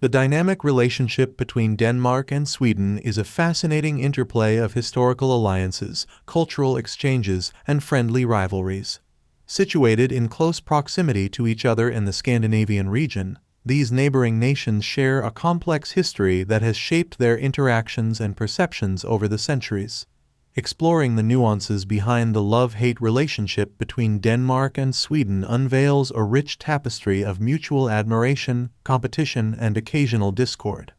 The dynamic relationship between Denmark and Sweden is a fascinating interplay of historical alliances, cultural exchanges, and friendly rivalries. Situated in close proximity to each other in the Scandinavian region, these neighboring nations share a complex history that has shaped their interactions and perceptions over the centuries. Exploring the nuances behind the love-hate relationship between Denmark and Sweden unveils a rich tapestry of mutual admiration, competition, and occasional discord.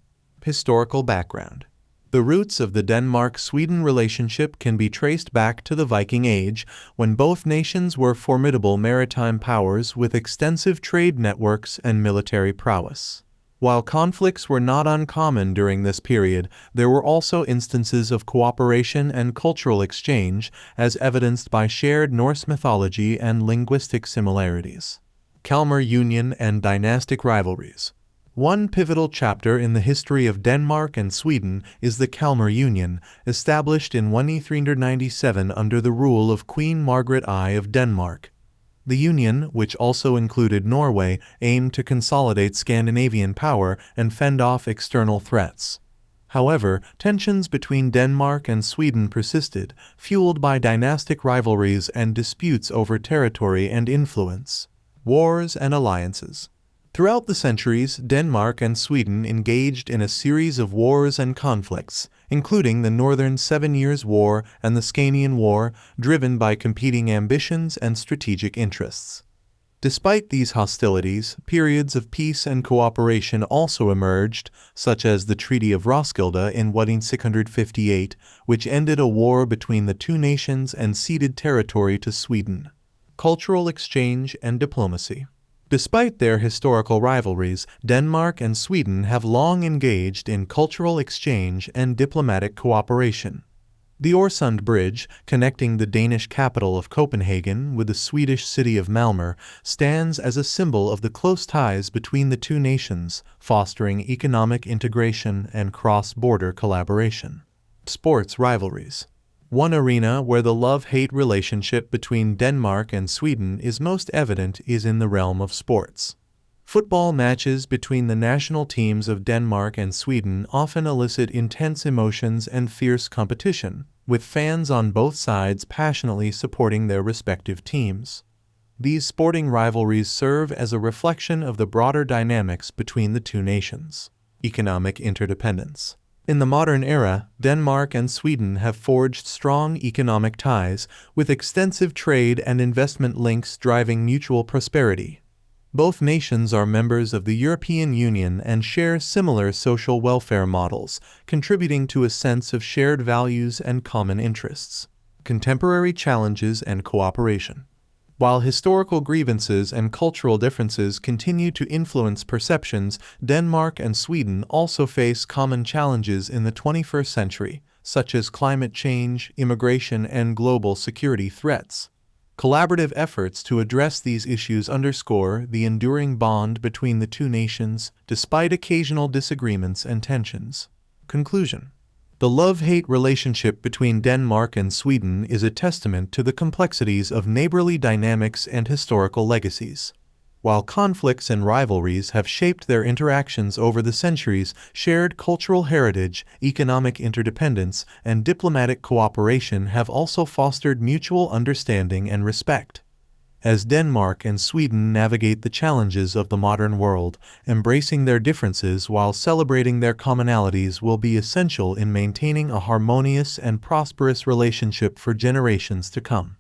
Historical background. The roots of the Denmark-Sweden relationship can be traced back to the Viking Age, when both nations were formidable maritime powers with extensive trade networks and military prowess. While conflicts were not uncommon during this period, there were also instances of cooperation and cultural exchange, as evidenced by shared Norse mythology and linguistic similarities. Kalmar Union and dynastic rivalries. One pivotal chapter in the history of Denmark and Sweden is the Kalmar Union, established in 1397 under the rule of Queen Margaret I of Denmark. The union, which also included Norway, aimed to consolidate Scandinavian power and fend off external threats. However, tensions between Denmark and Sweden persisted, fueled by dynastic rivalries and disputes over territory and influence. Wars and alliances. Throughout the centuries, Denmark and Sweden engaged in a series of wars and conflicts, including the Northern Seven Years' War and the Scanian War, driven by competing ambitions and strategic interests. Despite these hostilities, periods of peace and cooperation also emerged, such as the Treaty of Roskilde in 1658, which ended a war between the two nations and ceded territory to Sweden. Cultural exchange and diplomacy. Despite their historical rivalries, Denmark and Sweden have long engaged in cultural exchange and diplomatic cooperation. The Øresund Bridge, connecting the Danish capital of Copenhagen with the Swedish city of Malmö, stands as a symbol of the close ties between the two nations, fostering economic integration and cross-border collaboration. Sports rivalries. One arena where the love-hate relationship between Denmark and Sweden is most evident is in the realm of sports. Football matches between the national teams of Denmark and Sweden often elicit intense emotions and fierce competition, with fans on both sides passionately supporting their respective teams. These sporting rivalries serve as a reflection of the broader dynamics between the two nations. Economic interdependence. In the modern era, Denmark and Sweden have forged strong economic ties, with extensive trade and investment links driving mutual prosperity. Both nations are members of the European Union and share similar social welfare models, contributing to a sense of shared values and common interests. Contemporary challenges and cooperation. While historical grievances and cultural differences continue to influence perceptions, Denmark and Sweden also face common challenges in the 21st century, such as climate change, immigration, and global security threats. Collaborative efforts to address these issues underscore the enduring bond between the two nations, despite occasional disagreements and tensions. Conclusion. The love-hate relationship between Denmark and Sweden is a testament to the complexities of neighborly dynamics and historical legacies. While conflicts and rivalries have shaped their interactions over the centuries, shared cultural heritage, economic interdependence, and diplomatic cooperation have also fostered mutual understanding and respect. As Denmark and Sweden navigate the challenges of the modern world, embracing their differences while celebrating their commonalities will be essential in maintaining a harmonious and prosperous relationship for generations to come.